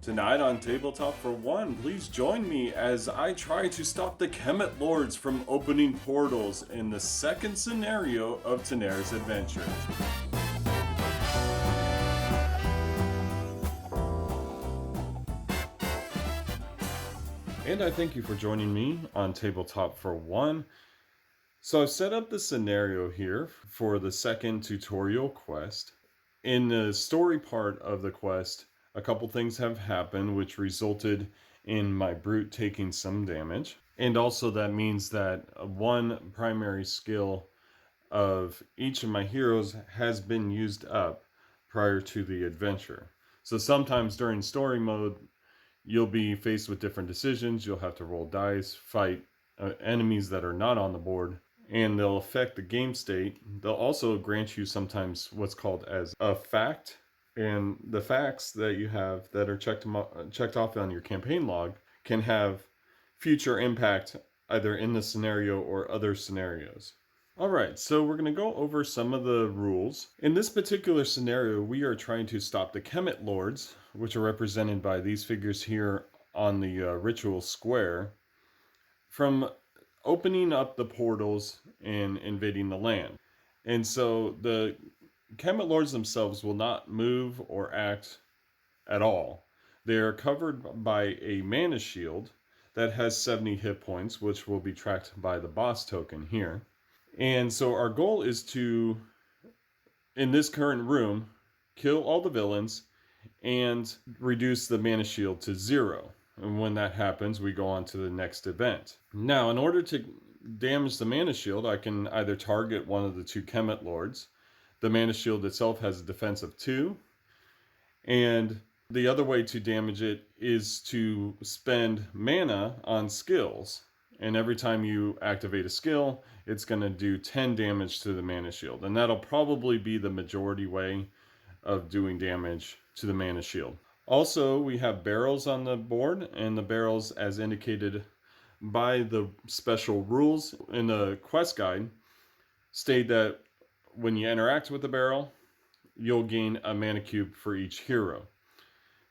Tonight on Tabletop for One, please join me as I try to stop the Kemet Lords from opening portals in the second scenario of Tanares Adventures. And I thank you for joining me on Tabletop for One. So I've set up the scenario here for the second tutorial quest. In the story part of the quest, a couple things have happened which resulted in my brute taking some damage. And also that means that one primary skill of each of my heroes has been used up prior to the adventure. So sometimes during story mode, you'll be faced with different decisions. You'll have to roll dice, fight enemies that are not on the board, and they'll affect the game state. They'll also grant you sometimes what's called as a fact. And the facts that you have that are checked off on your campaign log can have future impact either in the scenario or other scenarios. Alright, so we're going to go over some of the rules. In this particular scenario, we are trying to stop the Kemet Lords, which are represented by these figures here on the ritual square, from opening up the portals and invading the land. And so the Kemet Lords themselves will not move or act at all. They are covered by a mana shield that has 70 hit points, which will be tracked by the boss token here. And so our goal is to, in this current room, kill all the villains and reduce the mana shield to 0. And when that happens, we go on to the next event. Now, in order to damage the mana shield, I can either target one of the two Kemet Lords. The mana shield itself has a defense of 2. And the other way to damage it is to spend mana on skills. And every time you activate a skill, it's going to do 10 damage to the mana shield. And that'll probably be the majority way of doing damage to the mana shield. Also, we have barrels on the board, and the barrels, as indicated by the special rules in the quest guide, state that when you interact with the barrel, you'll gain a mana cube for each hero.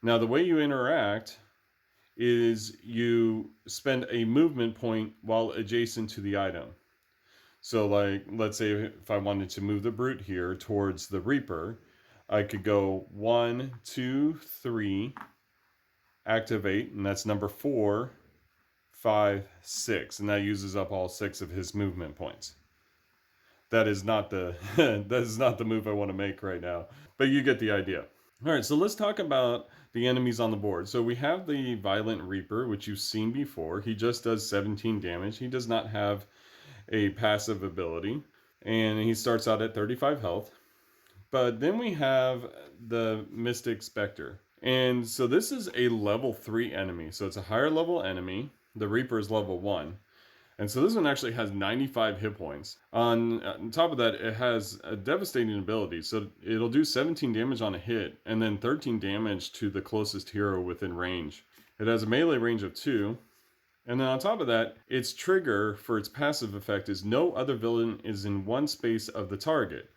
Now, the way you interact is you spend a movement point while adjacent to the item. So like, let's say if I wanted to move the brute here towards the Reaper, I could go 1, 2, 3, activate, and that's number 4, 5, 6, and that uses up all 6 of his movement points. That is not the that is not the move I want to make right now, but you get the idea. All right, so let's talk about the enemies on the board. So we have the Violent Reaper, which you've seen before. He just does 17 damage. He does not have a passive ability, and he starts out at 35 health. But then we have the Mystic Spectre. And so this is a level 3 enemy. So it's a higher level enemy. The Reaper is level 1. And so this one actually has 95 hit points. On top of that, it has a devastating ability. So it'll do 17 damage on a hit, and then 13 damage to the closest hero within range. It has a melee range of 2. And then on top of that, its trigger for its passive effect is no other villain is in one space of the target.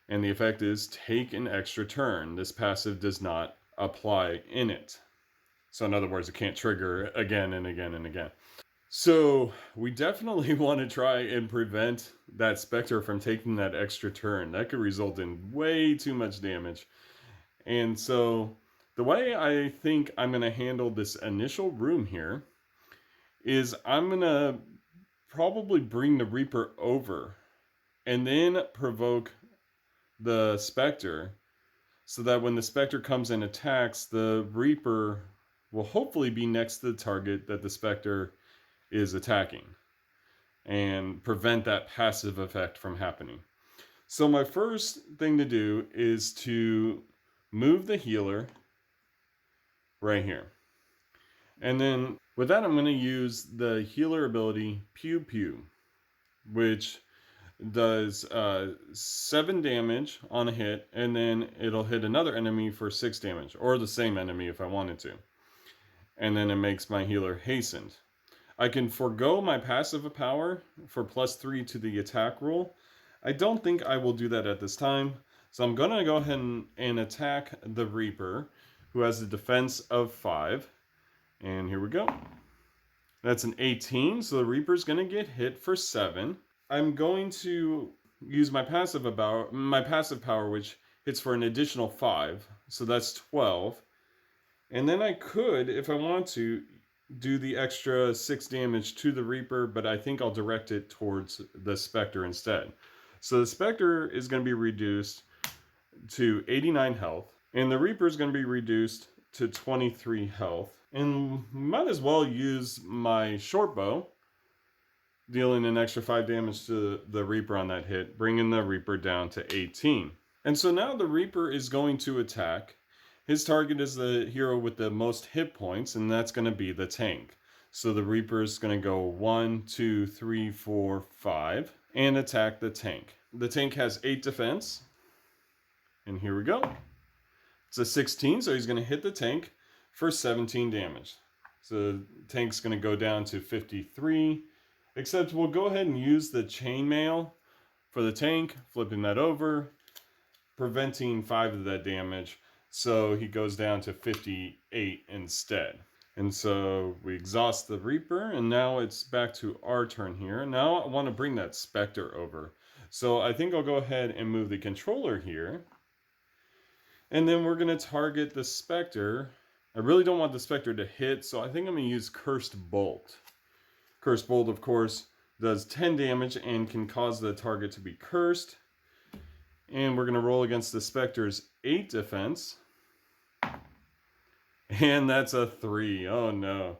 And the effect is take an extra turn. This passive does not apply in it. So in other words, it can't trigger again and again and again. So we definitely want to try and prevent that Spectre from taking that extra turn. That could result in way too much damage. And so the way I think I'm going to handle this initial room here is I'm going to probably bring the Reaper over and then provoke the Spectre so that when the Spectre comes and attacks, the Reaper will hopefully be next to the target that the Spectre is attacking and prevent that passive effect from happening. So my first thing to do is to move the healer right here. And then with that, I'm going to use the healer ability Pew Pew, which does 7 damage on a hit, and then it'll hit another enemy for 6 damage, or the same enemy if I wanted to. And then it makes my healer hastened. I can forego my passive power for +3 to the attack roll. I don't think I will do that at this time. So I'm going to go ahead and attack the Reaper, who has a defense of 5. And here we go. That's an 18, so the Reaper's going to get hit for 7. I'm going to use my passive power, which hits for an additional 5, so that's 12. And then I could, if I want to, do the extra 6 damage to the Reaper, but I think I'll direct it towards the Spectre instead. So the Spectre is going to be reduced to 89 health, and the Reaper is going to be reduced to 23 health. And might as well use my short bow, dealing an extra 5 damage to the Reaper on that hit, bringing the Reaper down to 18. And so now the Reaper is going to attack. His target is the hero with the most hit points, and that's going to be the tank. So the Reaper is going to go 1, 2, 3, 4, 5, and attack the tank. The tank has 8 defense. And here we go. It's a 16, so he's going to hit the tank for 17 damage. So the tank's going to go down to 53. Except we'll go ahead and use the chainmail for the tank, flipping that over, preventing 5 of that damage. So he goes down to 58 instead. And so we exhaust the Reaper, and now it's back to our turn here. Now I want to bring that Spectre over. So I think I'll go ahead and move the controller here. And then we're going to target the Spectre. I really don't want the Spectre to hit, so I think I'm going to use Cursed Bolt. Cursed Bolt, of course, does 10 damage and can cause the target to be cursed. And we're going to roll against the Spectre's 8 defense. And that's a 3. Oh no.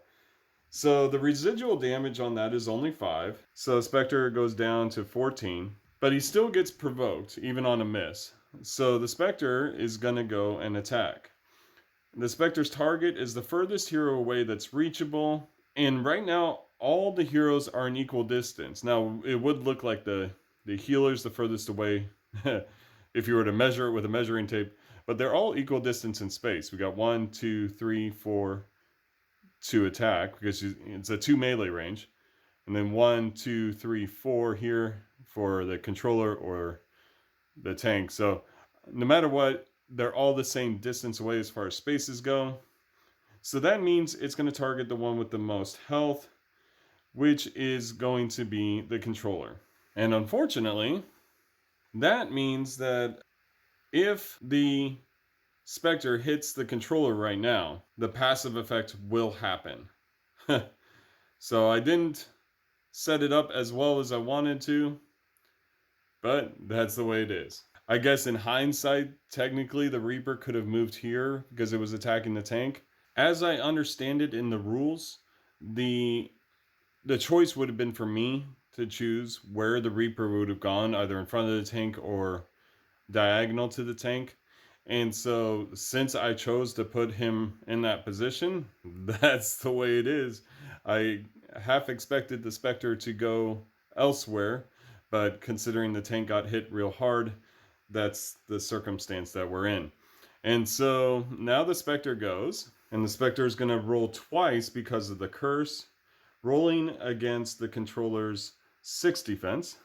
So the residual damage on that is only 5. So Spectre goes down to 14. But he still gets provoked, even on a miss. So the Spectre is going to go and attack. The Spectre's target is the furthest hero away that's reachable. And right now, all the heroes are an equal distance. Now, it would look like the healer's the furthest away if you were to measure it with a measuring tape. But they're all equal distance in space. We got 1, 2, 3, 4 to attack because it's a 2 melee range. And then 1, 2, 3, 4 here for the controller or the tank. So no matter what, they're all the same distance away as far as spaces go. So that means it's going to target the one with the most health, which is going to be the controller. And unfortunately, that means that if the Spectre hits the controller right now, the passive effect will happen. So I didn't set it up as well as I wanted to, but that's the way it is. I guess in hindsight, technically the Reaper could have moved here because it was attacking the tank. As I understand it in the rules, the choice would have been for me to choose where the Reaper would have gone, either in front of the tank or diagonal to the tank. And so since I chose to put him in that position, that's the way it is. I half expected the Spectre to go elsewhere, but considering the tank got hit real hard, that's the circumstance that we're in. And so now the Spectre goes, and the Spectre is going to roll twice because of the curse, rolling against the controller's 6 defense.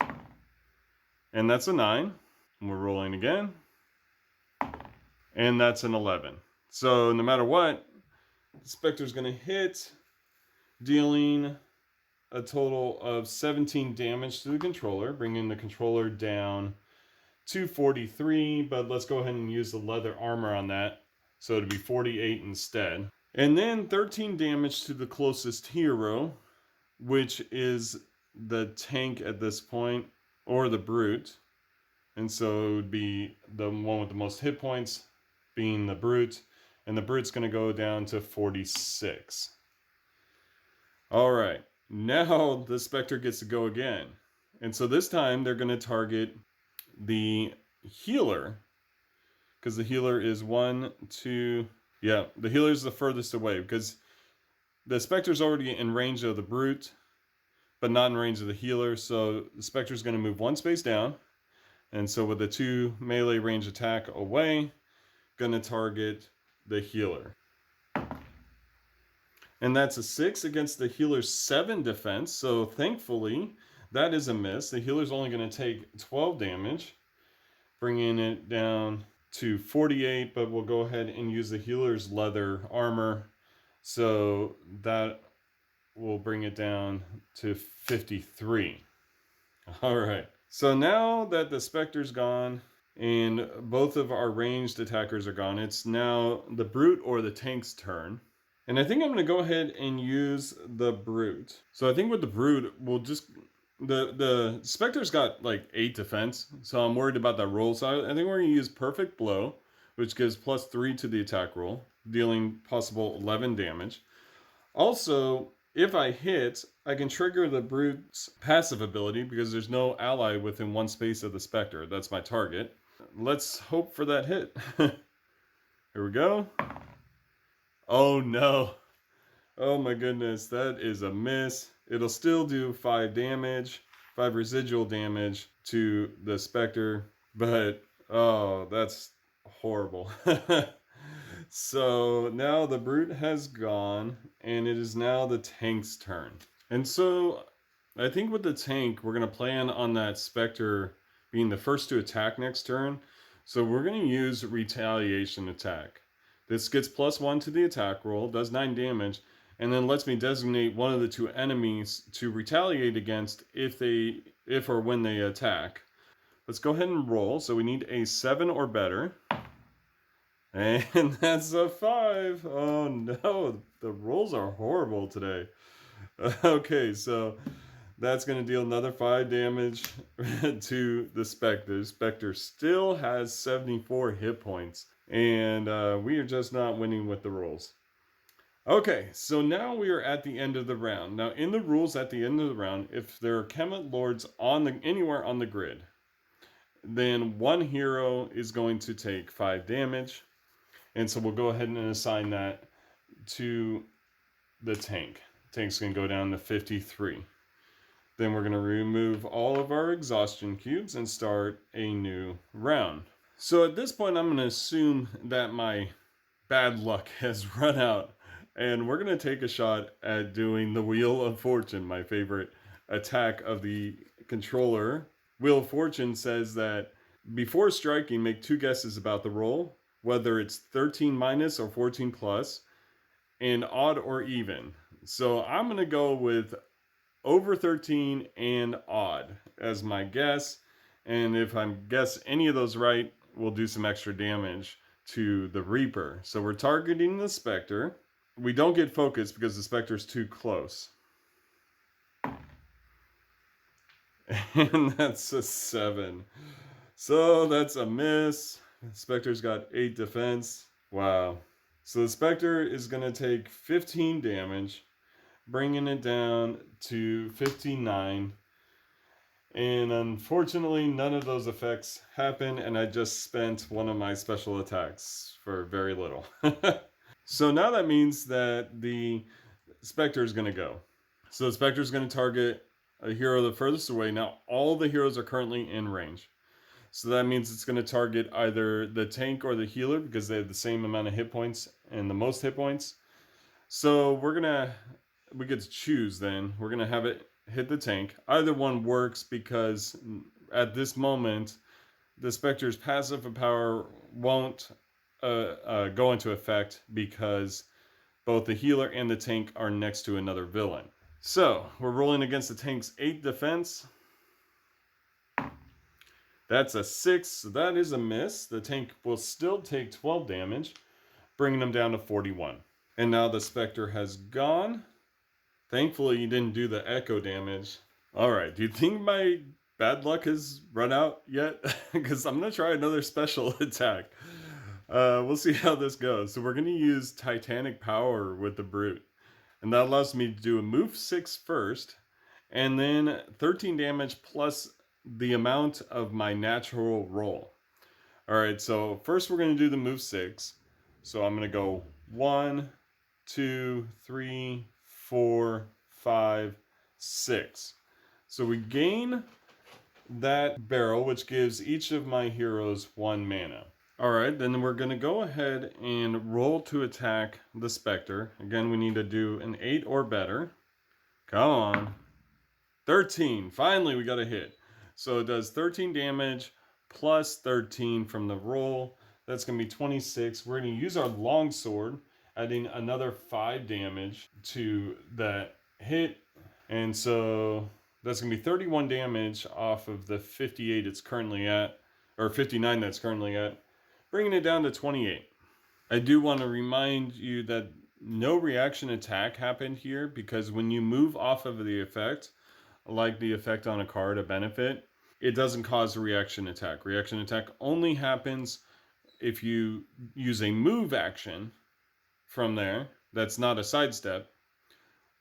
And that's a 9. And we're rolling again. And that's an 11. So no matter what, the Spectre's going to hit, dealing a total of 17 damage to the controller, bringing the controller down to 43, but let's go ahead and use the leather armor on that, so it'd be 48 instead. And then 13 damage to the closest hero, which is the tank at this point, or the brute. And so it would be the one with the most hit points being the brute, and the brute's going to go down to 46. All right, now the Spectre gets to go again. And so this time they're going to target the healer, because the healer is 1, 2, yeah, the healer is the furthest away, because the Spectre's already in range of the brute, but not in range of the healer, so the Spectre's going to move 1 space down, and so with a 2 melee range attack away, going to target the healer. And that's a 6 against the healer's 7 defense, so thankfully that is a miss. The healer's only going to take 12 damage, bringing it down to 48, but we'll go ahead and use the healer's leather armor. So that will bring it down to 53. All right. So now that the Spectre's gone and both of our ranged attackers are gone, it's now the Brute or the Tank's turn. And I think I'm going to go ahead and use the Brute. So I think with the Brute, we'll just... The Spectre's got like 8 defense, so I'm worried about that roll. So I think we're going to use Perfect Blow, which gives +3 to the attack roll, dealing possible 11 damage. Also, if I hit, I can trigger the Brute's passive ability because there's no ally within 1 space of the Spectre. That's my target. Let's hope for that hit. Here we go. Oh no. Oh my goodness, that is a miss. It'll still do 5 damage, 5 residual damage to the Spectre, but oh, that's horrible. So now the Brute has gone, and it is now the Tank's turn. And so I think with the Tank, we're going to plan on that Spectre being the first to attack next turn. So we're going to use Retaliation Attack. This gets +1 to the attack roll, does 9 damage, and then lets me designate one of the 2 enemies to retaliate against if or when they attack. Let's go ahead and roll. So we need a 7 or better. And that's a 5. Oh no, the rolls are horrible today. Okay, so that's going to deal another 5 damage to the Spectre. The Spectre still has 74 hit points, and we are just not winning with the rolls. Okay, so now we are at the end of the round. Now, in the rules at the end of the round, if there are Kemet Lords anywhere on the grid, then one hero is going to take 5 damage. And so we'll go ahead and assign that to the Tank. Tank's going to go down to 53. Then we're going to remove all of our exhaustion cubes and start a new round. So at this point, I'm going to assume that my bad luck has run out. And we're going to take a shot at doing the Wheel of Fortune, my favorite attack of the controller. Wheel of Fortune says that before striking, make 2 guesses about the roll, whether it's 13 minus or 14 plus, and odd or even. So I'm going to go with over 13 and odd as my guess. And if I guess any of those right, we'll do some extra damage to the Reaper. So we're targeting the Spectre. We don't get focused because the Spectre's too close. And that's a 7. So that's a miss. Spectre's got 8 defense. Wow. So the Spectre is going to take 15 damage, bringing it down to 59. And unfortunately, none of those effects happen, and I just spent one of my special attacks for very little. So now that means that the Spectre is going to go. So the Spectre is going to target a hero the furthest away. Now, all the heroes are currently in range. So that means it's going to target either the Tank or the healer because they have the same amount of hit points and the most hit points. So we get to choose then. We're going to have it hit the Tank. Either one works because at this moment, the Spectre's passive power won't go into effect because both the healer and the Tank are next to another villain. So we're rolling against the Tank's 8 defense. That's a 6, so that is a miss. The Tank will still take 12 damage, bringing them down to 41. And now the Spectre has gone. Thankfully, you didn't do the echo damage. All right, do you think my bad luck has run out yet? Because I'm going to try another special attack. We'll see how this goes. So we're going to use Titanic Power with the Brute. And that allows me to do a move 6 first, and then 13 damage plus the amount of my natural roll. All right, so first we're going to do the move 6. So I'm going to go 1, 2, 3, 4, 5, 6. So we gain that barrel, which gives each of my heroes 1 mana. All right, then we're going to go ahead and roll to attack the Spectre. Again, we need to do an 8 or better. Come on. 13. Finally, we got a hit. So it does 13 damage plus 13 from the roll. That's going to be 26. We're going to use our longsword, adding another 5 damage to that hit. And so that's going to be 31 damage off of the 58 it's currently at, or 59 that's currently at, bringing it down to 28. I do want to remind you that no reaction attack happened here, because when you move off of the effect, like the effect on a card, a benefit, it doesn't cause a reaction attack. Reaction attack only happens if you use a move action from there that's not a sidestep,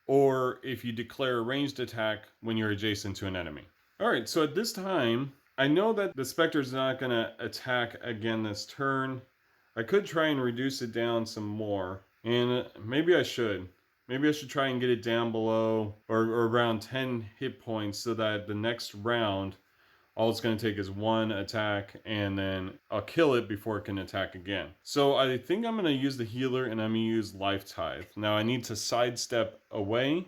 or if you declare a ranged attack when you're adjacent to an enemy. All right, so at this time, I know that the Spectre's not going to attack again this turn. I could try and reduce it down some more, and maybe I should. Maybe I should try and get it down below or around 10 hit points, so that the next round, all it's going to take is one attack, and then I'll kill it before it can attack again. So I think I'm going to use the healer, and I'm going to use Life Tithe. Now I need to sidestep away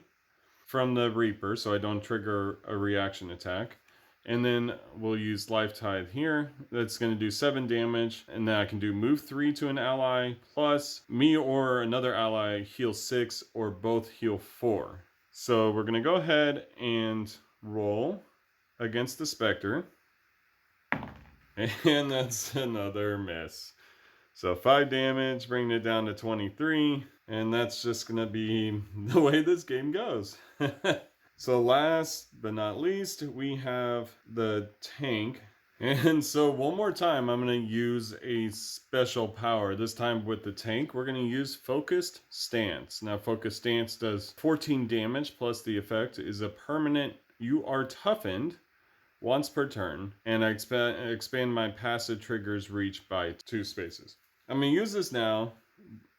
from the Reaper so I don't trigger a reaction attack. And then we'll use Life Tithe here. That's going to do 7 damage. And then I can do move 3 to an ally, plus me or another ally heal 6, or both heal 4. So we're going to go ahead and roll against the Spectre. And that's another miss. So 5 damage, bringing it down to 23. And that's just going to be the way this game goes. So last but not least, we have the tank. And so one more time, I'm going to use a special power. This time with the tank, we're going to use Focused Stance. Now, Focused Stance does 14 damage, plus the effect is a permanent, you are toughened once per turn. And I expand my passive trigger's reach by 2 spaces. I'm going to use this now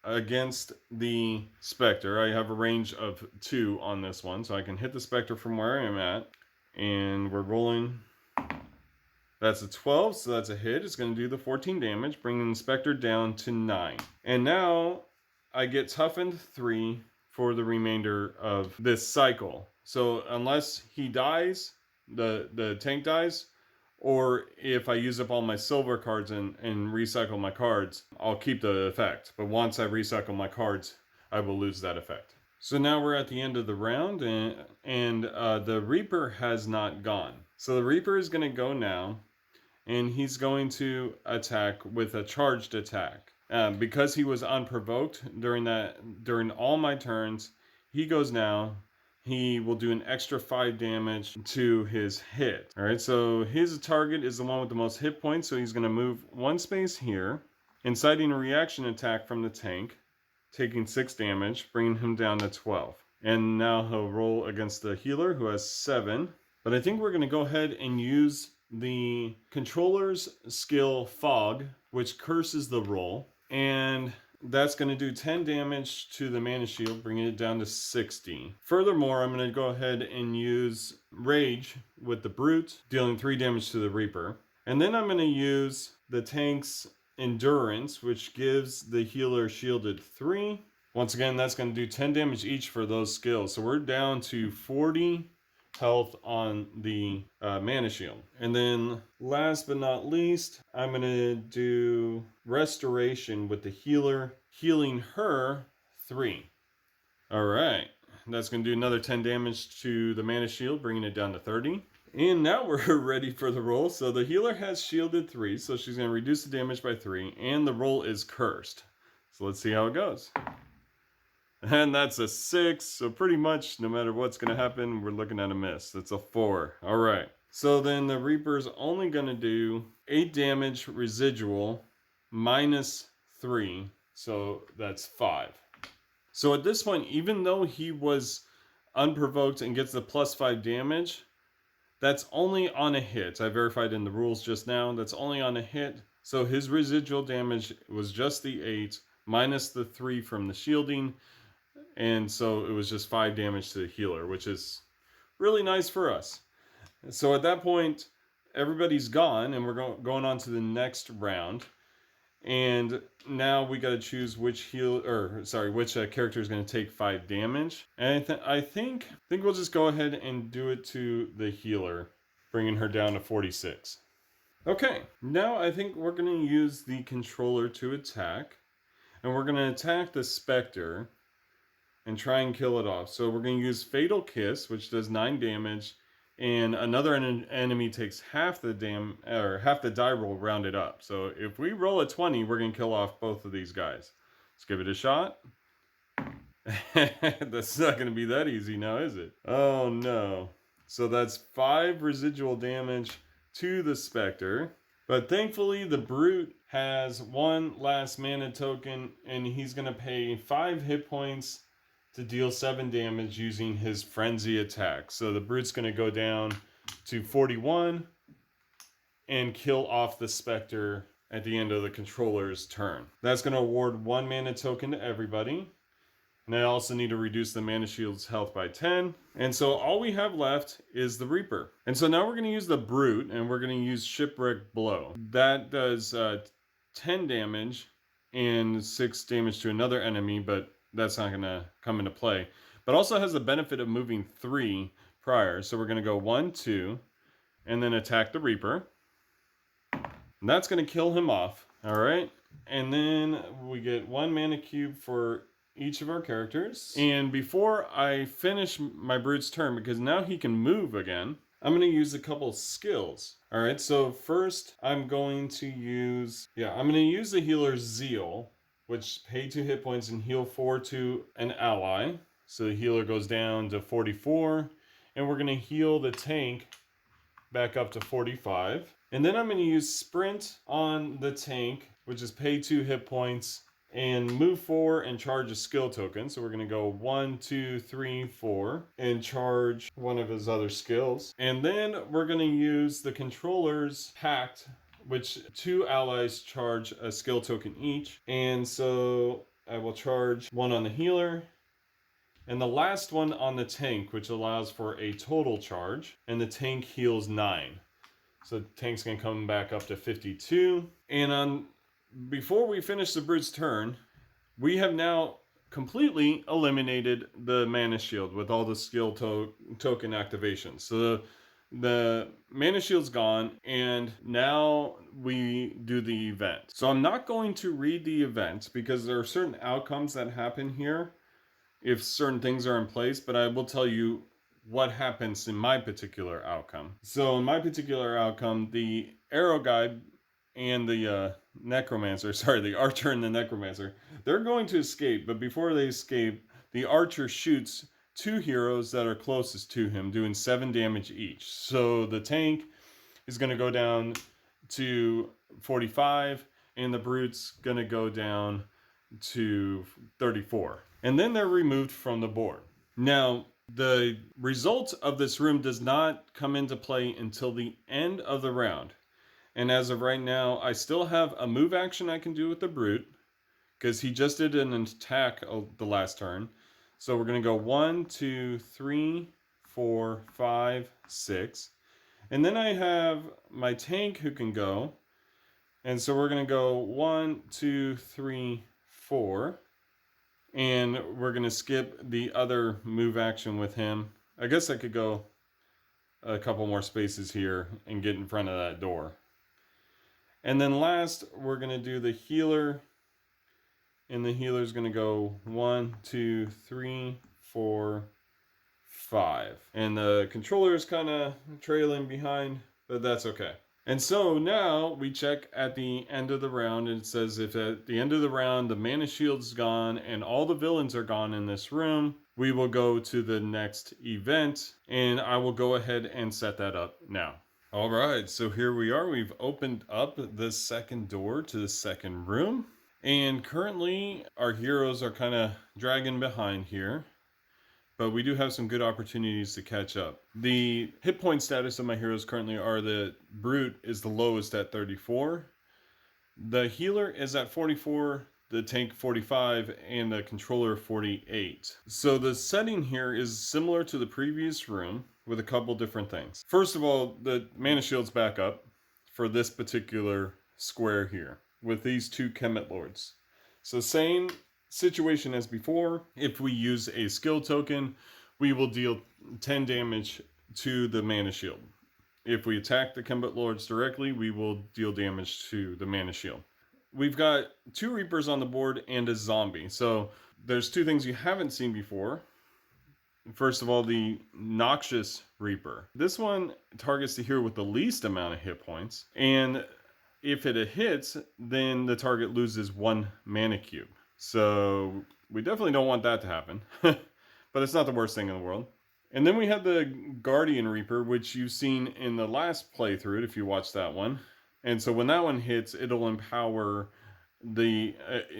against the Spectre. I have a range of 2 on this one, so I can hit the Spectre from where I am at. And we're rolling. That's a 12, so that's a hit. It's going to do the 14 damage, bringing the Spectre down to 9. And now I get toughened 3 for the remainder of this cycle. So unless he dies, the tank dies, or if I use up all my silver cards and recycle my cards, I'll keep the effect. But once I recycle my cards, I will lose that effect. So now we're at the end of the round, and the Reaper has not gone. So the Reaper is going to go now, and he's going to attack with a charged attack. Because he was unprovoked during all my turns, he goes now. He will do an extra 5 damage to his hit. All right, so his target is the one with the most hit points, so he's going to move 1 space here, inciting a reaction attack from the tank, taking 6 damage, bringing him down to 12. And now he'll roll against the healer, who has 7. But I think we're going to go ahead and use the controller's skill Fog, which curses the roll, and that's going to do 10 damage to the mana shield, bringing it down to 60. Furthermore, I'm going to go ahead and use Rage with the Brute, dealing 3 damage to the Reaper. And then I'm going to use the tank's Endurance, which gives the healer shielded 3. Once again, that's going to do 10 damage each for those skills. So we're down to 40 health on the mana shield. And then last but not least, I'm going to do Restoration with the healer, healing her 3. All right, that's going to do another 10 damage to the mana shield, bringing it down to 30. And now we're ready for the roll. So the healer has shielded 3, so she's going to reduce the damage by 3, and the roll is cursed. So let's see how it goes. And that's a 6, so pretty much no matter what's going to happen, we're looking at a miss. That's a 4. All right. So then the Reaper's only going to do 8 damage residual minus 3, so that's 5. So at this point, even though he was unprovoked and gets the plus 5 damage, that's only on a hit. I verified in the rules just now, that's only on a hit. So his residual damage was just the 8 minus the 3 from the shielding. And so it was just 5 damage to the healer, which is really nice for us. So at that point, everybody's gone, and we're going on to the next round. And now we got to choose which character is going to take 5 damage. And I think we'll just go ahead and do it to the healer, bringing her down to 46. Okay, now I think we're going to use the controller to attack. And we're going to attack the Spectre and try and kill it off. So we're going to use Fatal Kiss, which does 9 damage. And another enemy takes half the half the die roll rounded up. So if we roll a 20, we're going to kill off both of these guys. Let's give it a shot. That's not going to be that easy now, is it? Oh no. So that's 5 residual damage to the Spectre. But thankfully, the Brute has 1 last mana token, and he's going to pay 5 hit points to deal 7 damage using his Frenzy attack. So the Brute's going to go down to 41 and kill off the Spectre at the end of the controller's turn. That's going to award 1 mana token to everybody. And I also need to reduce the Mana Shield's health by 10. And so all we have left is the Reaper. And so now we're going to use the Brute, and we're going to use Shipwreck Blow. That does 10 damage and 6 damage to another enemy, but that's not going to come into play. But also has the benefit of moving 3 prior. So we're going to go 1, 2, and then attack the Reaper. And that's going to kill him off. All right. And then we get 1 mana cube for each of our characters. And before I finish my Brute's turn, because now he can move again, I'm going to use a couple skills. All right, so first I'm going to use, I'm going to use the healer's Zeal, which pay 2 hit points and heal 4 to an ally. So the healer goes down to 44, and we're going to heal the tank back up to 45. And then I'm going to use Sprint on the tank, which is pay 2 hit points and move 4 and charge a skill token. So we're going to go 1, 2, 3, 4 and charge one of his other skills. And then we're going to use the controller's Pact, which 2 allies charge a skill token each. And so I will charge 1 on the healer and the last one on the tank, which allows for a total charge. And the tank heals 9. So the tank's going to come back up to 52. And before we finish the Brute's turn, we have now completely eliminated the Mana Shield with all the skill token activations. So the Mana Shield's gone, and now we do the event. So I'm not going to read the event because there are certain outcomes that happen here if certain things are in place, but I will tell you what happens in my particular outcome. So in my particular outcome, the arrow guide and the the archer and the necromancer, they're going to escape, but before they escape, the archer shoots 2 heroes that are closest to him, doing 7 damage each. So the tank is going to go down to 45, and the Brute's going to go down to 34. And then they're removed from the board. Now, the result of this room does not come into play until the end of the round. And as of right now, I still have a move action I can do with the Brute, because he just did an attack the last turn. So we're going to go 1, 2, 3, 4, 5, 6. And then I have my tank who can go. And so we're going to go 1, 2, 3, 4. And we're going to skip the other move action with him. I guess I could go a couple more spaces here and get in front of that door. And then last, we're going to do the healer. And the healer's going to go 1, 2, 3, 4, 5. And the controller is kind of trailing behind, but that's okay. And so now we check at the end of the round, and it says if at the end of the round the Mana Shield's gone and all the villains are gone in this room, we will go to the next event, and I will go ahead and set that up now. All right, so here we are. We've opened up the second door to the second room, and currently our heroes are kind of dragging behind here. But we do have some good opportunities to catch up. The hit point status of my heroes currently are the Brute is the lowest at 34. The healer is at 44, the tank 45, and the controller 48. So the setting here is similar to the previous room with a couple different things. First of all, the Mana Shield's back up for this particular square here with these 2 Kemet Lords. So same situation as before. If we use a skill token, we will deal 10 damage to the Mana Shield. If we attack the Combat Lords directly, we will deal damage to the Mana Shield. We've got 2 Reapers on the board and a zombie. So there's 2 things you haven't seen before. First of all, the Noxious Reaper. This one targets the hero with the least amount of hit points. And if it hits, then the target loses 1 mana cube. So we definitely don't want that to happen. But it's not the worst thing in the world. And then we have the Guardian Reaper, which you've seen in the last playthrough, if you watched that one. And so when that one hits, it'll empower the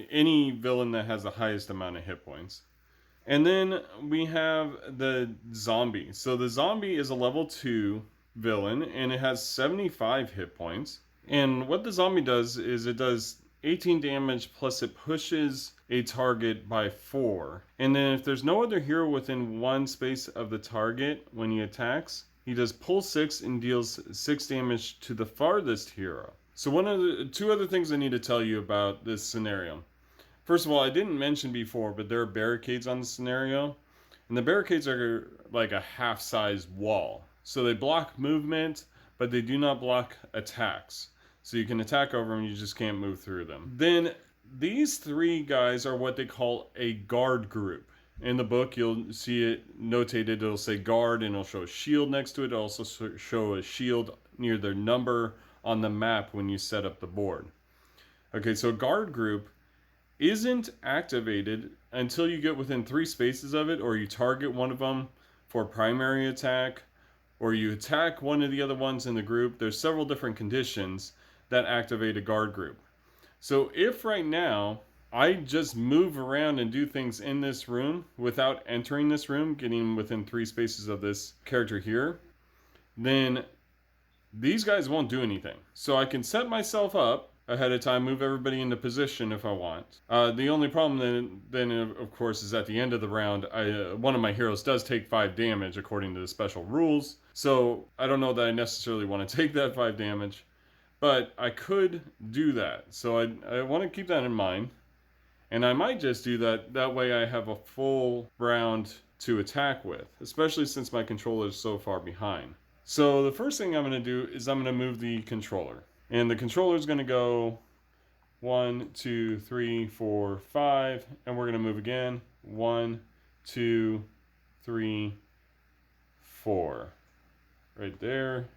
any villain that has the highest amount of hit points. And then we have the Zombie. So the Zombie is a level 2 villain, and it has 75 hit points. And what the Zombie does is it does 18 damage plus it pushes a target by 4. And then if there's no other hero within 1 space of the target when he attacks, he does pull 6 and deals 6 damage to the farthest hero. So one of the 2 other things I need to tell you about this scenario. First of all, I didn't mention before, but there are barricades on the scenario. And the barricades are like a half-size wall. So they block movement, but they do not block attacks. So you can attack over them, you just can't move through them. Then these 3 guys are what they call a guard group. In the book, you'll see it notated. It'll say guard, and it'll show a shield next to it. It'll also show a shield near their number on the map when you set up the board. Okay, so a guard group isn't activated until you get within 3 spaces of it, or you target one of them for primary attack, or you attack one of the other ones in the group. There's several different conditions that activate a guard group. So if right now I just move around and do things in this room without entering this room, getting within 3 spaces of this character here, then these guys won't do anything. So I can set myself up ahead of time, move everybody into position if I want. The only problem then of course, is at the end of the round, one of my heroes does take 5 damage according to the special rules. So I don't know that I necessarily want to take that 5 damage. But I could do that. So I want to keep that in mind. And I might just do that. That way I have a full round to attack with. Especially since my controller is so far behind. So the first thing I'm going to do is I'm going to move the controller. And the controller is going to go 1, 2, 3, 4, 5. And we're going to move again. 1, 2, 3, 4. Right there.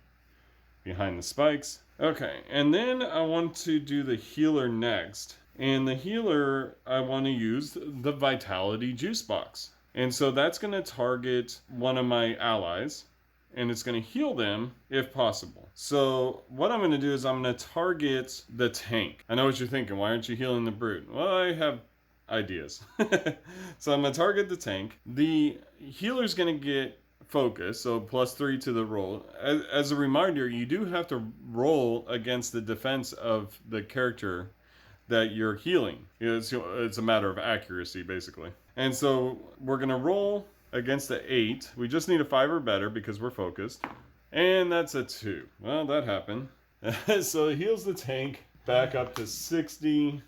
Behind the spikes. Okay, and then I want to do the healer next. And the healer, I want to use the Vitality Juice Box. And so that's going to target one of my allies. And it's going to heal them if possible. So what I'm going to do is I'm going to target the tank. I know what you're thinking. Why aren't you healing the brute? Well, I have ideas. So I'm going to target the tank. The healer's going to get focus, so +3 to the roll. As a reminder, you do have to roll against the defense of the character that you're healing. It's a matter of accuracy, basically. And so we're going to roll against the 8. We just need a 5 or better because we're focused. And that's a 2. Well, that happened. So it heals the tank back up to 60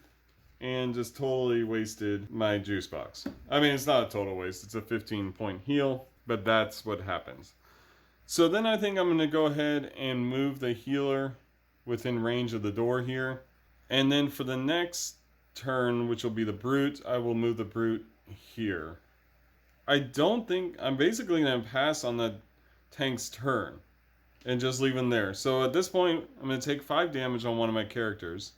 and just totally wasted my juice box. I mean, it's not a total waste. It's a 15-point heal. But that's what happens. So then I think I'm going to go ahead and move the healer within range of the door here. And then for the next turn, which will be the brute, I will move the brute here. I'm basically going to pass on the tank's turn and just leave him there. So at this point, I'm going to take 5 damage on one of my characters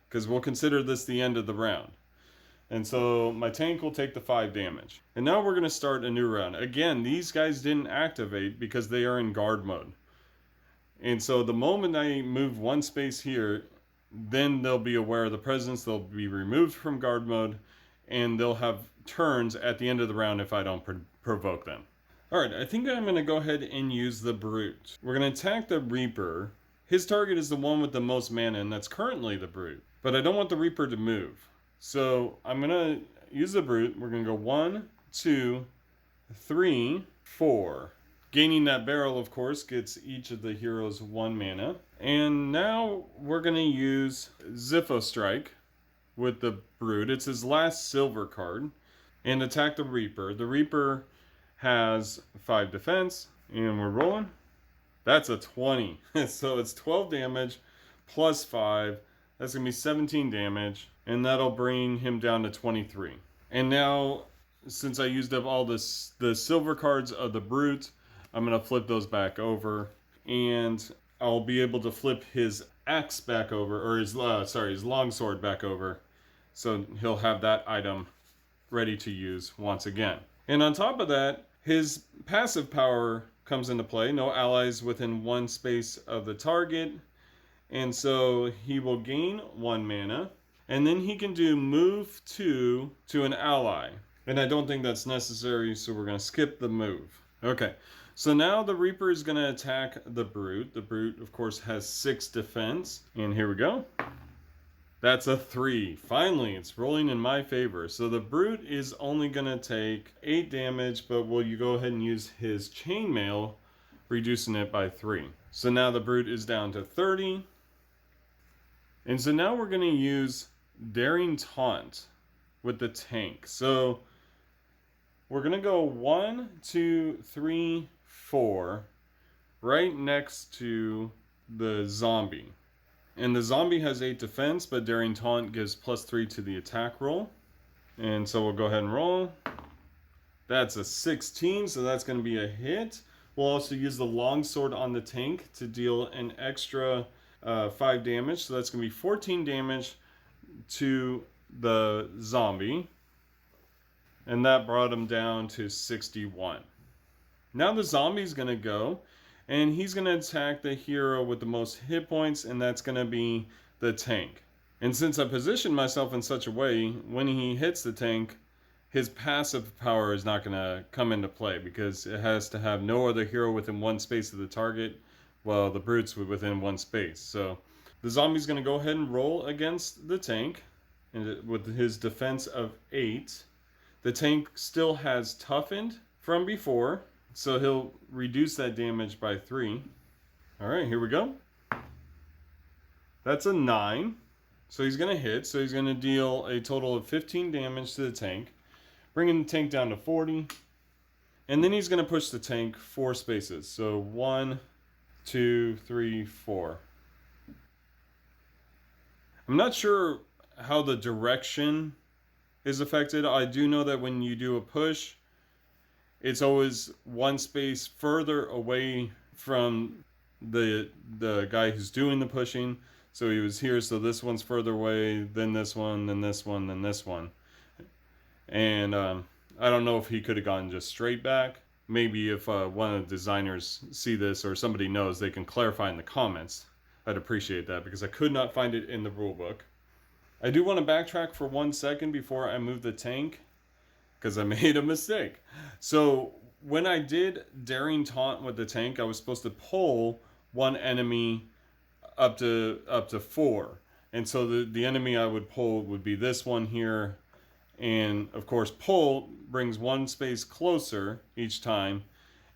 because we'll consider this the end of the round. And so my tank will take the 5 damage. And now we're going to start a new round. Again, these guys didn't activate because they are in guard mode. And so the moment I move 1 space here, then they'll be aware of the presence. They'll be removed from guard mode. And they'll have turns at the end of the round if I don't provoke them. Alright, I think I'm going to go ahead and use the brute. We're going to attack the Reaper. His target is the one with the most mana, and that's currently the brute. But I don't want the Reaper to move. So I'm going to use the brute. We're going to go 1, 2, 3, 4. Gaining that barrel, of course, gets each of the heroes 1 mana. And now we're going to use Ziffo Strike with the brute. It's his last silver card. And attack the Reaper. The Reaper has 5 defense. And we're rolling. That's a 20. So it's 12 damage plus 5. That's going to be 17 damage. And that'll bring him down to 23. And now, since I used up all the silver cards of the brute, I'm going to flip those back over. And I'll be able to flip his axe back over, or his longsword back over. So he'll have that item ready to use once again. And on top of that, his passive power comes into play. No allies within one space of the target. And so he will gain 1 mana. And then he can do move 2 to an ally. And I don't think that's necessary, so we're going to skip the move. Okay, so now the Reaper is going to attack the Brute. The Brute, of course, has 6 defense. And here we go. That's a 3. Finally, it's rolling in my favor. So the Brute is only going to take 8 damage, but will you go ahead and use his Chainmail, reducing it by 3. So now the Brute is down to 30. And so now we're going to use Daring Taunt with the tank. So we're going to go 1, 2, 3, 4, right next to the zombie. And the zombie has 8 defense, but Daring Taunt gives +3 to the attack roll. And so we'll go ahead and roll. That's a 16, so that's going to be a hit. We'll also use the longsword on the tank to deal an extra 5 damage. So that's going to be 14 damage to the zombie. And that brought him down to 61. Now the zombie's going to go. And he's going to attack the hero with the most hit points, and that's going to be the tank. And since I positioned myself in such a way, when he hits the tank, his passive power is not going to come into play because it has to have no other hero within one space of the target, while the Brute's within one space. So the zombie's going to go ahead and roll against the tank with his defense of 8. The tank still has toughened from before, so he'll reduce that damage by 3. All right, here we go. That's a 9. So he's going to hit. So he's going to deal a total of 15 damage to the tank, bringing the tank down to 40. And then he's going to push the tank 4 spaces. So 1, 2, 3, 4. I'm not sure how the direction is affected. I do know that when you do a push, it's always 1 space further away from the guy who's doing the pushing. So he was here, so this one's further away, then this one, then this one, then this one. And I don't know if he could have gone just straight back. Maybe if one of the designers see this or somebody knows, they can clarify in the comments. I'd appreciate that because I could not find it in the rulebook. I do want to backtrack for 1 second before I move the tank, because I made a mistake. So when I did Daring Taunt with the tank, I was supposed to pull one enemy up to 4. And so the enemy I would pull would be this one here. And of course, pull brings 1 space closer each time.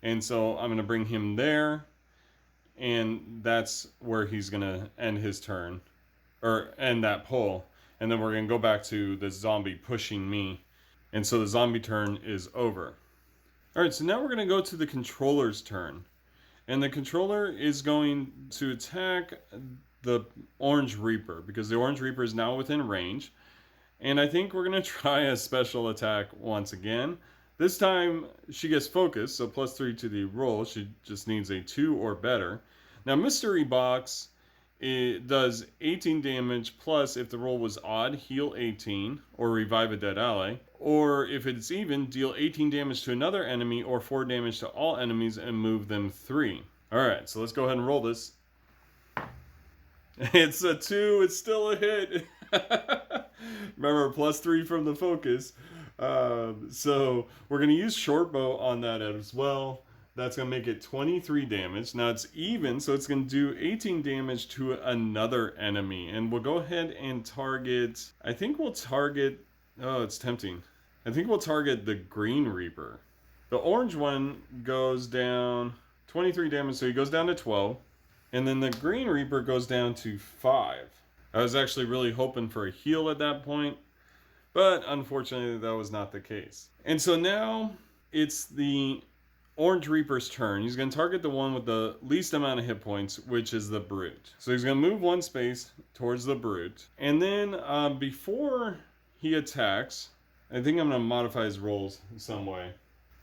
And so I'm going to bring him there. And that's where he's going to end his turn, or end that pull. And then we're going to go back to the zombie pushing me. And so the zombie turn is over. All right, so now we're going to go to the controller's turn. And the controller is going to attack the Orange Reaper because the Orange Reaper is now within range. And I think we're going to try a special attack once again. This time she gets focused, so +3 to the roll. She just needs a 2 or better. Now Mystery Box, it does 18 damage, plus if the roll was odd, heal 18 or revive a dead ally. Or if it's even, deal 18 damage to another enemy or 4 damage to all enemies and move them 3. Alright, so let's go ahead and roll this. It's a 2, it's still a hit. Remember, +3 from the focus. So we're going to use short bow on that as well. That's going to make it 23 damage. Now it's even, so it's going to do 18 damage to another enemy. And we'll go ahead and target, I think we'll target, oh, it's tempting. I think we'll target the Green Reaper. The orange one goes down 23 damage, so he goes down to 12. And then the Green Reaper goes down to 5. I was actually really hoping for a heal at that point, but unfortunately that was not the case. And so now it's the Orange Reaper's turn. He's going to target the one with the least amount of hit points, which is the Brute. So he's going to move one space towards the Brute. And then before he attacks, I think I'm going to modify his rolls in some way.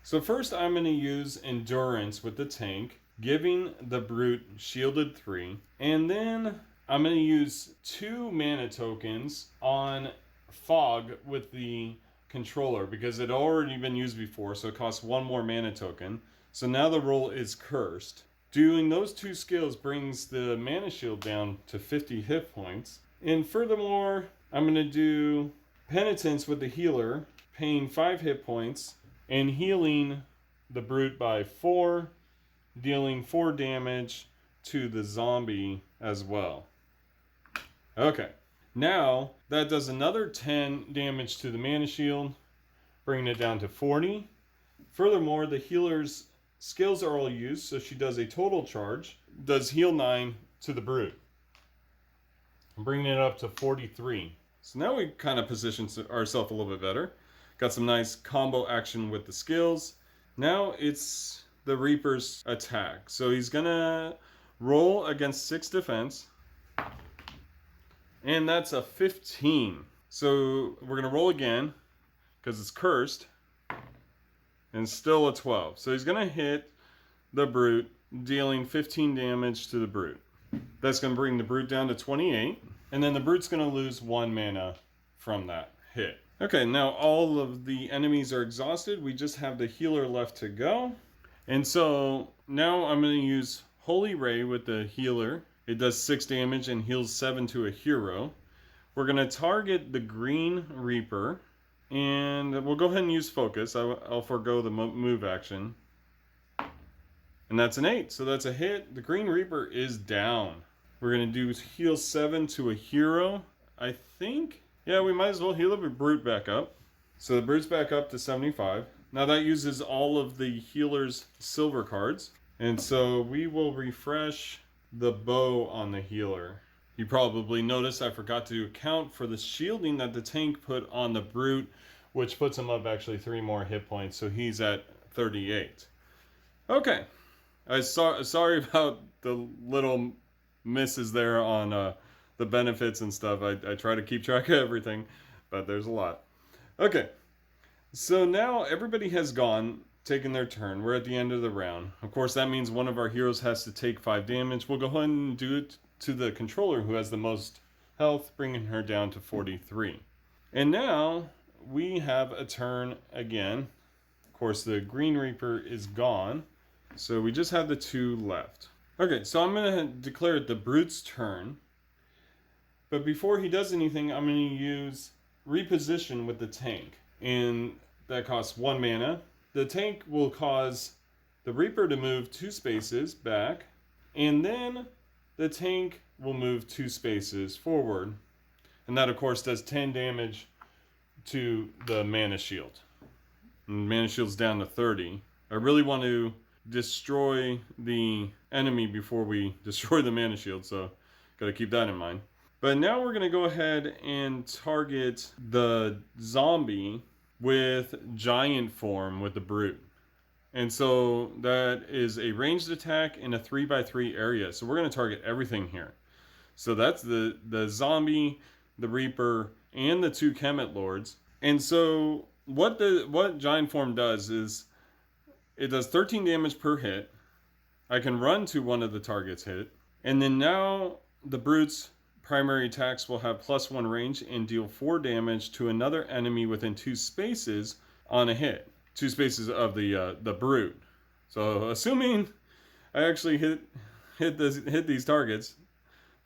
So first I'm going to use Endurance with the tank, giving the Brute shielded 3. And then I'm going to use 2 mana tokens on Fog with the controller because it had already been used before, so it costs 1 more mana token. So now the roll is cursed. Doing those 2 skills brings the mana shield down to 50 hit points. And furthermore, I'm going to do Penitence with the healer, paying 5 hit points and healing the Brute by 4, dealing 4 damage to the zombie as well. Okay, now that does another 10 damage to the mana shield, bringing it down to 40. Furthermore, the healer's skills are all used, so she does a total charge, does heal 9 to the Brute, bringing it up to 43. So now we kind of position ourselves a little bit better. Got some nice combo action with the skills. Now it's the Reaper's attack. So he's gonna roll against 6 defense. And that's a 15. So we're gonna roll again because it's cursed. And still a 12. So he's gonna hit the Brute, dealing 15 damage to the Brute. That's gonna bring the Brute down to 28. And then the Brute's gonna lose 1 mana from that hit. Okay, now all of the enemies are exhausted. We just have the healer left to go. And so now I'm going to use Holy Ray with the healer. It does 6 damage and heals 7 to a hero. We're going to target the Green Reaper. And we'll go ahead and use Focus. I'll forego the move action. And that's an 8. So that's a hit. The Green Reaper is down. We're going to do heal 7 to a hero, I think. Yeah, we might as well heal the Brute back up. So the Brute's back up to 75. Now that uses all of the healer's silver cards. And so we will refresh the bow on the healer. You probably noticed I forgot to account for the shielding that the tank put on the Brute, which puts him up actually 3 more hit points. So he's at 38. Okay. Sorry about the little misses there on the benefits and stuff. I try to keep track of everything, but there's a lot. Okay, so now everybody has gone, taken their turn. We're at the end of the round. Of course, that means one of our heroes has to take 5 damage. We'll go ahead and do it to the controller who has the most health, bringing her down to 43. And now we have a turn again. Of course, the Green Reaper is gone, so we just have the 2 left. Okay, so I'm going to declare it the Brute's turn. But before he does anything, I'm going to use Reposition with the tank. And that costs 1 mana. The tank will cause the Reaper to move 2 spaces back. And then the tank will move 2 spaces forward. And that, of course, does 10 damage to the mana shield. And mana shield's down to 30. I really want to destroy the enemy before we destroy the mana shield, so got to keep that in mind. But now we're going to go ahead and target the zombie with giant form with the Brute. And so that is a ranged attack in a 3x3 area. So we're going to target everything here. So that's the zombie, the Reaper, and the 2 Kemet Lords. And so what giant form does is it does 13 damage per hit. I can run to one of the targets hit. And then now the Brute's primary attacks will have +1 range and deal 4 damage to another enemy within 2 spaces on a hit. 2 spaces of the Brute. So assuming I actually hit these targets,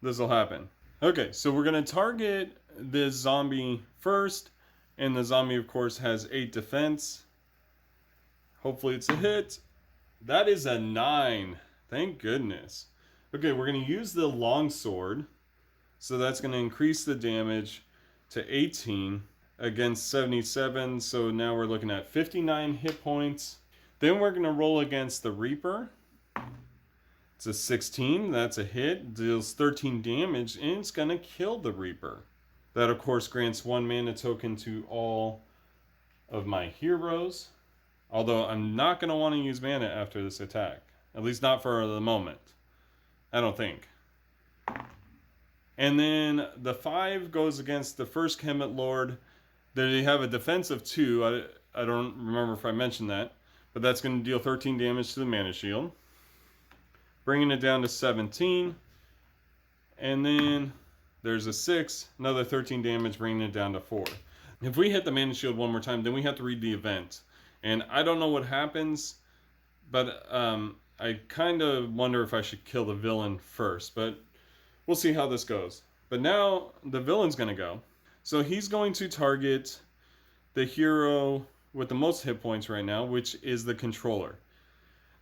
this will happen. Okay, so we're going to target this zombie first. And the zombie, of course, has 8 defense. Hopefully it's a hit. That is a 9. Thank goodness. Okay, we're going to use the longsword. So that's going to increase the damage to 18 against 77. So now we're looking at 59 hit points. Then we're going to roll against the Reaper. It's a 16. That's a hit. Deals 13 damage. And it's going to kill the Reaper. That, of course, grants 1 mana token to all of my heroes. Although I'm not going to want to use mana after this attack. At least not for the moment. I don't think. And then the 5 goes against the first Kemet Lord. They have a defense of 2. I don't remember if I mentioned that. But that's going to deal 13 damage to the mana shield. Bringing it down to 17. And then there's a 6. Another 13 damage, bringing it down to 4. If we hit the mana shield one more time, then we have to read the event. And I don't know what happens, but I kind of wonder if I should kill the villain first. But we'll see how this goes. But now the villain's going to go. So he's going to target the hero with the most hit points right now, which is the controller.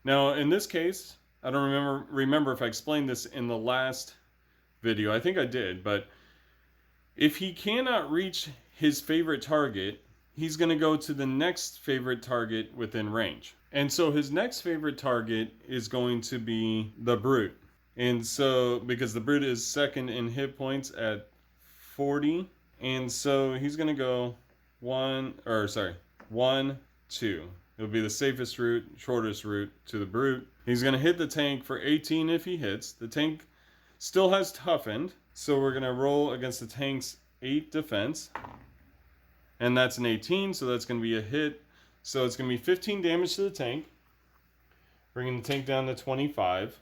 Now, in this case, I don't remember if I explained this in the last video. I think I did, but if he cannot reach his favorite target, he's going to go to the next favorite target within range. And so his next favorite target is going to be the Brute. And so, because the Brute is second in hit points at 40, and so he's going to go 1, 2. It'll be the safest route, shortest route to the Brute. He's going to hit the tank for 18 if he hits. The tank still has toughened, so we're going to roll against the tank's 8 defense. And that's an 18, so that's going to be a hit. So it's going to be 15 damage to the tank, bringing the tank down to 25.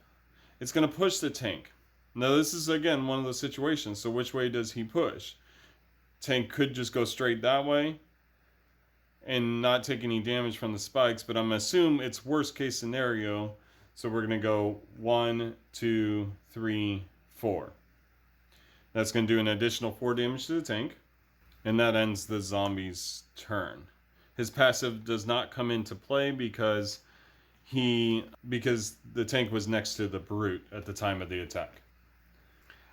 It's going to push the tank. Now this is, again, one of those situations. So which way does he push? Tank could just go straight that way and not take any damage from the spikes, but I'm assuming it's worst case scenario. So we're going to go 1, 2, 3, 4. That's going to do an additional 4 damage to the tank. And that ends the zombie's turn. His passive does not come into play because the tank was next to the Brute at the time of the attack.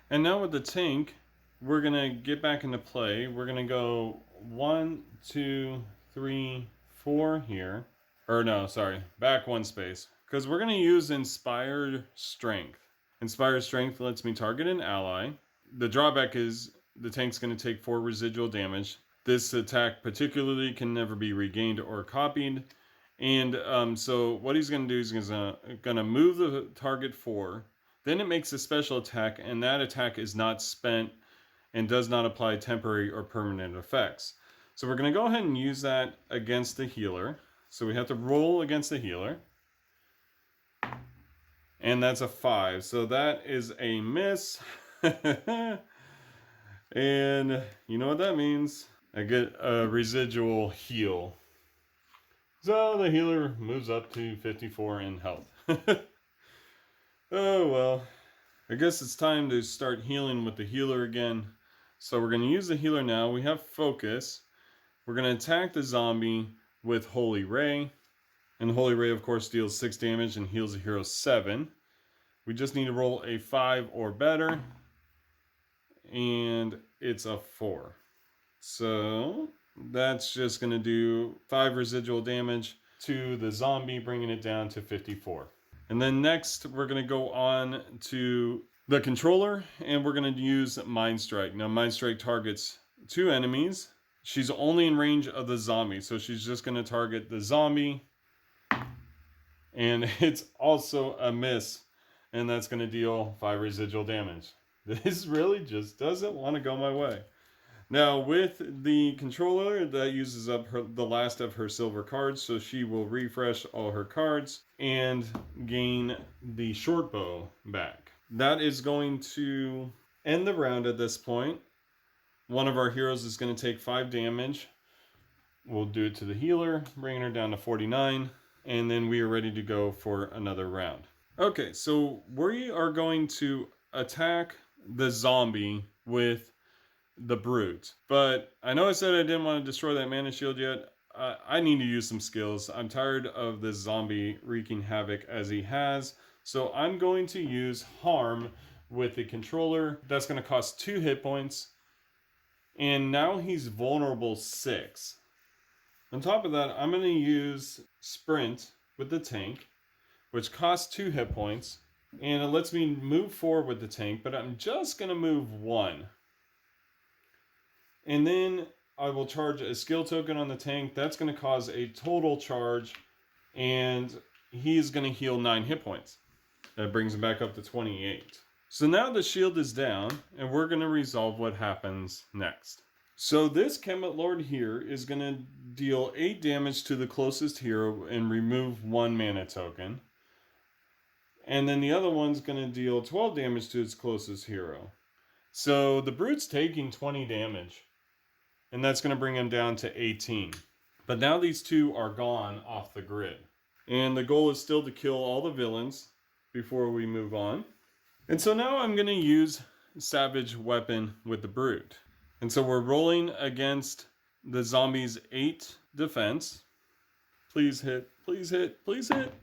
And now with the tank, we're going to get back into play. We're going to go 1, 2, 3, 4 here. Or no, sorry, back 1 space. Because we're going to use Inspired Strength. Inspired Strength lets me target an ally. The drawback is the tank's going to take 4 residual damage. This attack particularly can never be regained or copied. And so what he's going to do is he's going to move the target 4. Then it makes a special attack, and that attack is not spent and does not apply temporary or permanent effects. So we're going to go ahead and use that against the healer. So we have to roll against the healer. And that's a 5. So that is a miss. And you know what that means. I get a residual heal. So the healer moves up to 54 in health. Oh well. I guess it's time to start healing with the healer again. So we're going to use the healer now. We have focus. We're going to attack the zombie with Holy Ray. And Holy Ray, of course, deals 6 damage and heals the hero 7. We just need to roll a 5 or better. And it's a 4. So that's just going to do 5 residual damage to the zombie, bringing it down to 54. And then next, we're going to go on to the controller, and we're going to use Mind Strike. Now, Mind Strike targets 2 enemies. She's only in range of the zombie, so she's just going to target the zombie. And it's also a miss, and that's going to deal 5 residual damage. This really just doesn't want to go my way. Now, with the controller, that uses up the last of her silver cards, so she will refresh all her cards and gain the short bow back. That is going to end the round at this point. One of our heroes is going to take 5 damage. We'll do it to the healer, bringing her down to 49, and then we are ready to go for another round. Okay, so we are going to attack the zombie with the Brute. But I know I said I didn't want to destroy that mana shield yet. I need to use some skills. I'm tired of this zombie wreaking havoc as he has. So I'm going to use Harm with the controller. That's going to cost 2 hit points. And now he's vulnerable 6. On top of that, I'm going to use Sprint with the tank, which costs 2 hit points. And it lets me move forward with the tank, but I'm just going to move 1. And then I will charge a skill token on the tank. That's going to cause a total charge and he's going to heal 9 hit points. That brings him back up to 28. So now the shield is down, and we're going to resolve what happens next. So this Kemet Lord here is going to deal 8 damage to the closest hero and remove 1 mana token. And then the other one's going to deal 12 damage to its closest hero. So the Brute's taking 20 damage, and that's going to bring him down to 18. But now these two are gone off the grid. And the goal is still to kill all the villains before we move on. And so now I'm going to use Savage Weapon with the Brute. And so we're rolling against the zombie's 8 defense. Please hit, please hit, please hit.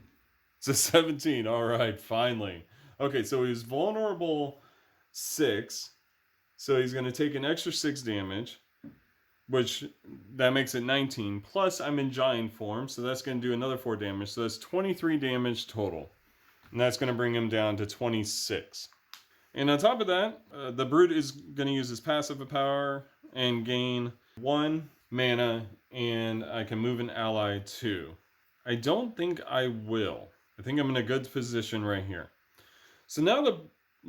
It's a 17. All right, finally. Okay, so he's vulnerable 6. So he's going to take an extra 6 damage, which that makes it 19. Plus I'm in giant form, so that's going to do another 4 damage. So that's 23 damage total. And that's going to bring him down to 26. And on top of that, the Brute is going to use his passive power and gain 1 mana, and I can move an ally too. I don't think I will. I think I'm in a good position right here. So now the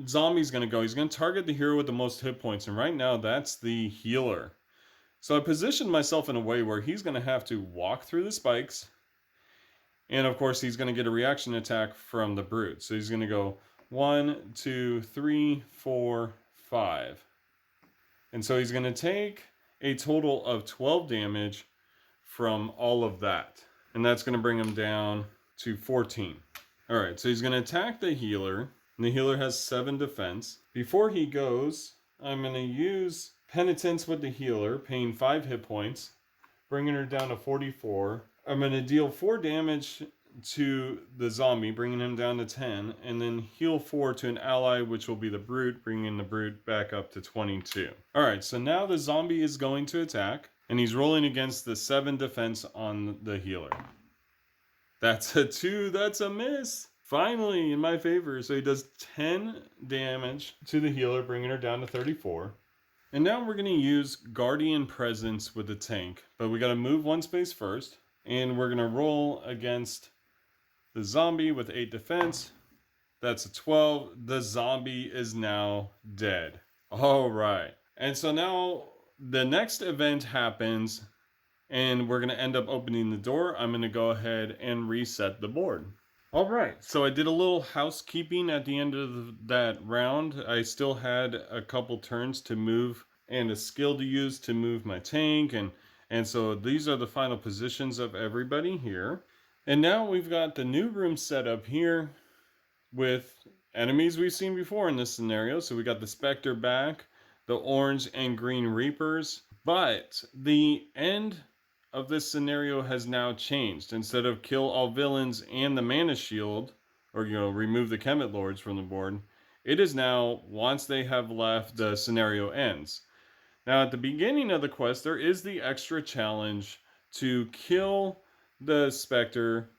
zombie's going to go. He's going to target the hero with the most hit points, and right now that's the healer. So I positioned myself in a way where he's going to have to walk through the spikes, and of course he's going to get a reaction attack from the Brute. So he's going to go 1, 2, 3, 4, 5. And so he's going to take a total of 12 damage from all of that. And that's going to bring him down to 14. All right, so he's going to attack the healer. And the healer has 7 defense. Before he goes, I'm going to use Penitence with the healer, paying 5 hit points, bringing her down to 44. I'm going to deal 4 damage to the zombie, bringing him down to 10, and then heal 4 to an ally, which will be the Brute, bringing the Brute back up to 22. Alright, so now the zombie is going to attack, and he's rolling against the 7 defense on the healer. That's a 2, that's a miss! Finally, in my favor. So he does 10 damage to the healer, bringing her down to 34. And now we're going to use Guardian Presence with the tank, but we got to move 1 space first, and we're going to roll against the zombie with 8 defense. That's a 12. The zombie is now dead. All right. And so now the next event happens, and we're going to end up opening the door. I'm going to go ahead and reset the board. All right. So I did a little housekeeping at the end of that round. I still had a couple turns to move and a skill to use to move my tank. And so these are the final positions of everybody here. And now we've got the new room set up here with enemies we've seen before in this scenario. So we got the Spectre back, the orange and green Reapers. But the end of this scenario has now changed. Instead of kill all villains and the mana shield, or remove the Kemet Lords from the board, it is now once they have left, the scenario ends. Now at the beginning of the quest, there is the extra challenge to kill the Spectre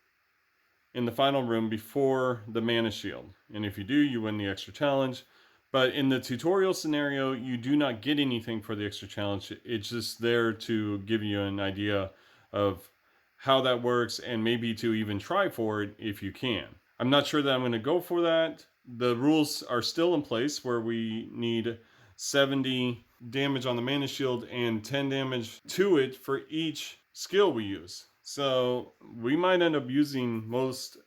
in the final room before the mana shield. And if you do, you win the extra challenge. But in the tutorial scenario, you do not get anything for the extra challenge. It's just there to give you an idea of how that works and maybe to even try for it if you can. I'm not sure that I'm going to go for that. The rules are still in place where we need 70 damage on the mana shield and 10 damage to it for each skill we use. So we might end up using most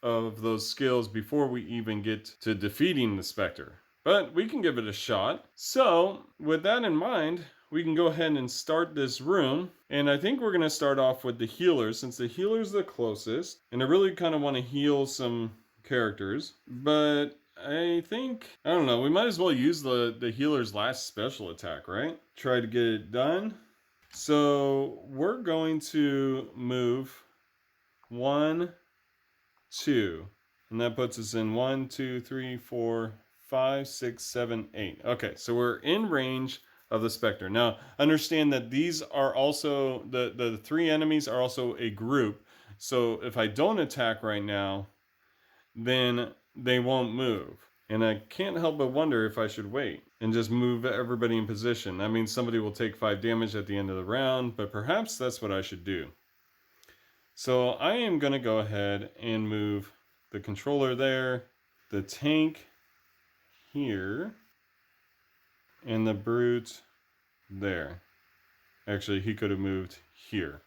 of those skills before we even get to defeating the Spectre. But we can give it a shot. So with that in mind, we can go ahead and start this room. And I think we're going to start off with the healer, since the healer's the closest. And I really kind of want to heal some characters. But I think, I don't know, we might as well use the healer's last special attack, right? Try to get it done. So we're going to move 1, 2. And that puts us in 1, 2, 3, 4, 5, 6, 7, 8. Okay, so we're in range of the Spectre. Now, understand that these are also, the 3 enemies are also a group. So if I don't attack right now, then they won't move. And I can't help but wonder if I should wait and just move everybody in position. That means somebody will take 5 damage at the end of the round, but perhaps that's what I should do. So I am going to go ahead and move the controller there, the tank here, and the brute there. Actually, he could have moved here.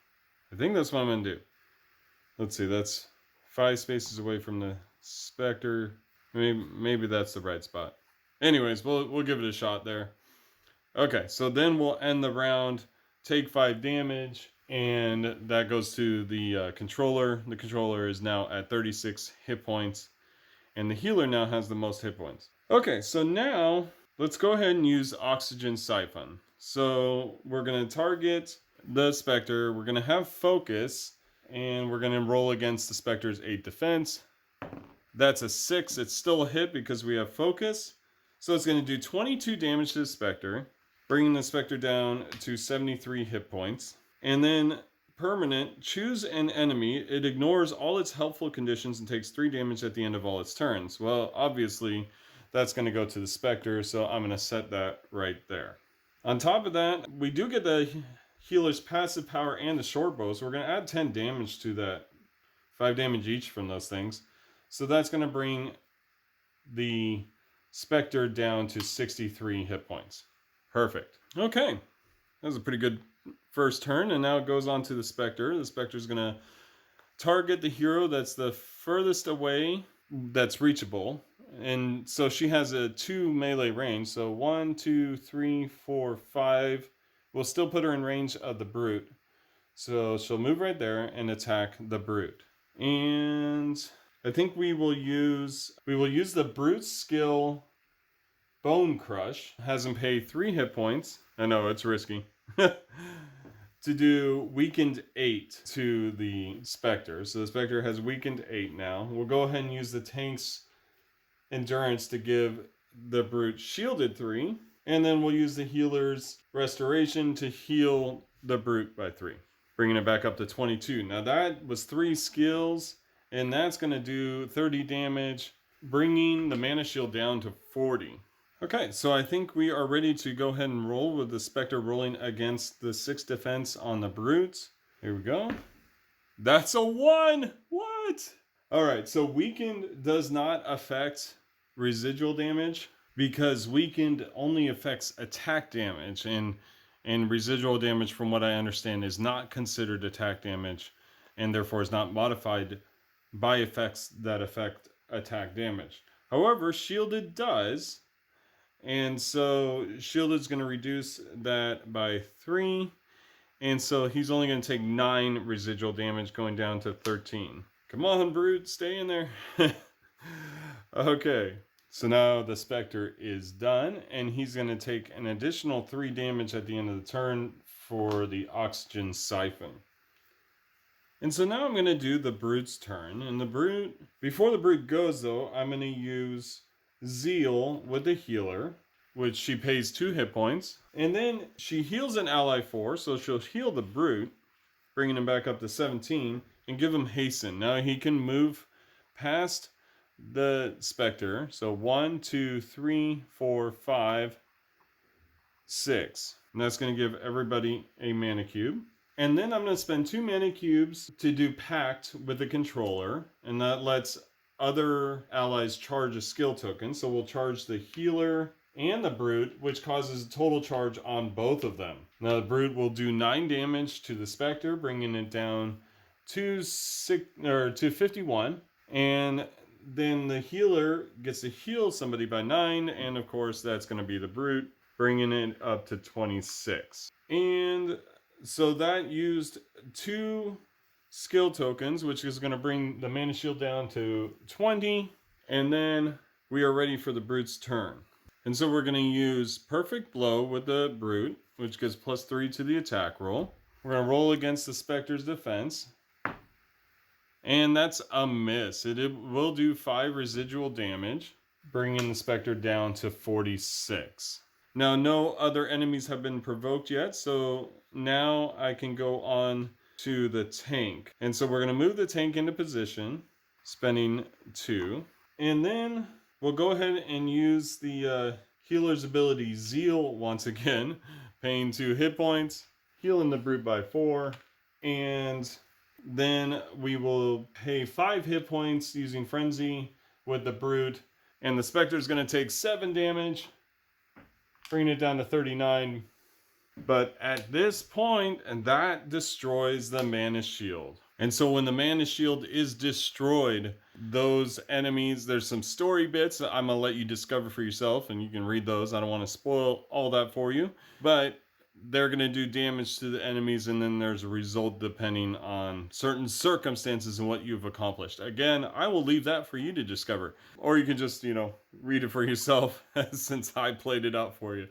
I think that's what I'm going to do. Let's see, that's 5 spaces away from the Spectre. Maybe that's the right spot. Anyways, we'll give it a shot there. Okay, so then we'll end the round, take 5 damage, and that goes to the controller. The controller is now at 36 hit points, and the healer now has the most hit points. Okay, so now let's go ahead and use Oxygen Siphon. So we're going to target the Spectre, we're going to have focus, and we're going to roll against the Spectre's 8 defense. That's a 6. It's still a hit because we have focus. So it's going to do 22 damage to the Spectre, bringing the Spectre down to 73 hit points. And then permanent, choose an enemy. It ignores all its helpful conditions and takes 3 damage at the end of all its turns. Well, obviously, that's going to go to the Spectre, so I'm going to set that right there. On top of that, we do get the healer's passive power and the short bow, so we're going to add 10 damage to that. 5 damage each from those things. So that's going to bring the Spectre down to 63 hit points. Perfect. Okay. That was a pretty good first turn, and now it goes on to the Spectre. The Spectre is going to target the hero that's the furthest away that's reachable. And so she has a 2 melee range. So 1, 2, 3, 4, 5. We'll still put her in range of the brute. So she'll move right there and attack the brute. And I think we will use the brute skill Bone Crush. Has him pay 3 hit points. I know it's risky. To do weakened 8 to the Spectre. So the Spectre has weakened 8 now. We'll go ahead and use the tank's endurance to give the brute shielded 3. And then we'll use the healer's restoration to heal the brute by 3. Bringing it back up to 22. Now that was 3 skills, and that's going to do 30 damage, bringing the mana shield down to 40. Okay, so I think we are ready to go ahead and roll with the Spectre rolling against the 6 defense on the brute. Here we go. That's a 1! What? Alright, so weakened does not affect residual damage because weakened only affects attack damage, and residual damage, from what I understand, is not considered attack damage and therefore is not modified by effects that affect attack damage. However, shielded does. And so shielded is going to reduce that by 3. And so he's only going to take 9 residual damage, going down to 13. Come on, brute, stay in there. Okay, so now the Spectre is done, and he's going to take an additional 3 damage at the end of the turn for the Oxygen Siphon. And so now I'm going to do the brute's turn. And the brute, before the brute goes though, I'm going to use Zeal with the healer, which she pays 2 hit points. And then she heals an ally 4, so she'll heal the brute, bringing him back up to 17, and give him hasten. Now he can move past the Spectre. So 1, 2, 3, 4, 5, 6. And that's going to give everybody a mana cube. And then I'm going to spend 2 mana cubes to do Pact with the controller. And that lets other allies charge a skill token. So we'll charge the healer and the brute, which causes a total charge on both of them. Now the brute will do 9 damage to the Spectre, bringing it down to 51. And then the healer gets to heal somebody by 9, and of course that's going to be the brute, bringing it up to 26. And so that used 2 skill tokens, which is going to bring the mana shield down to 20. And then we are ready for the brute's turn. And so we're going to use Perfect Blow with the brute, which gives +3 to the attack roll. We're going to roll against the Spectre's defense. And that's a miss. It will do 5 residual damage, bringing the Spectre down to 46. Now, no other enemies have been provoked yet, so now I can go on to the tank. And so we're going to move the tank into position, spending 2. And then we'll go ahead and use the healer's ability Zeal once again, paying 2 hit points, healing the brute by 4, and Then we will pay 5 hit points using Frenzy with the Brute. And the Spectre is going to take 7 damage, bringing it down to 39. But at this point, and that destroys the Mana Shield. And so when the Mana Shield is destroyed, those enemies, there's some story bits that I'm going to let you discover for yourself, and you can read those. I don't want to spoil all that for you. But they're going to do damage to the enemies, and then there's a result depending on certain circumstances and what you've accomplished. Again, I will leave that for you to discover. Or you can just, read it for yourself since I played it out for you.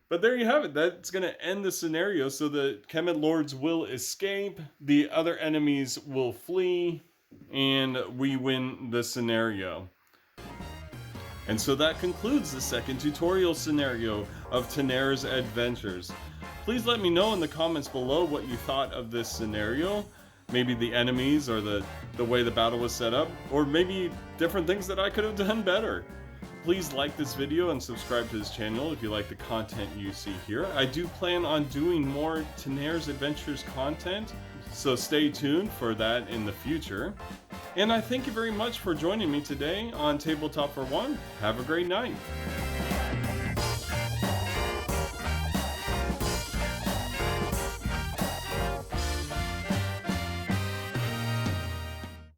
But there you have it. That's going to end the scenario. So the Kemet Lords will escape, the other enemies will flee, and we win the scenario. And so that concludes the second tutorial scenario of Tanares Adventures. Please let me know in the comments below what you thought of this scenario. Maybe the enemies or the way the battle was set up, or maybe different things that I could have done better. Please like this video and subscribe to this channel if you like the content you see here. I do plan on doing more Tanares Adventures content, so stay tuned for that in the future. And I thank you very much for joining me today on Tabletop for One. Have a great night.